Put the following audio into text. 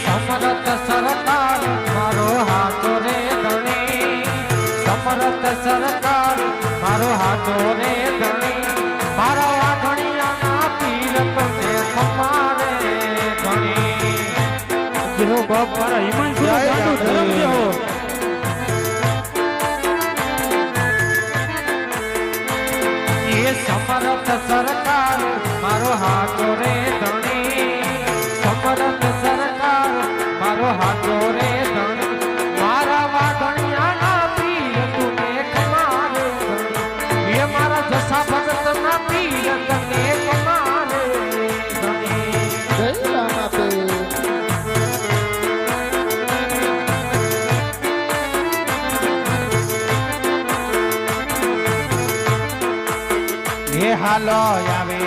સમરથ સરકાર મારો હાથો રે ધણી, સમરથ સરકાર મારો હાથો રે ધણી, મારા વાઘણિયાના પીર તમને ખમારે ધણી. જેવો બાપ મારા હિમાંશુ ગાંડુ ધરમ જેવો. એ સમરથ સરકાર મારો હાથો રે ધણી, સમરથ સરકાર મારો હાથો રે ધણી, મારા વાઘણિયાના પીર તુને ખમારે ધણી, એ મારા જસા ભગતના પીર તને ખમારે ધણી. જય રામા પે. એ હાલો આવે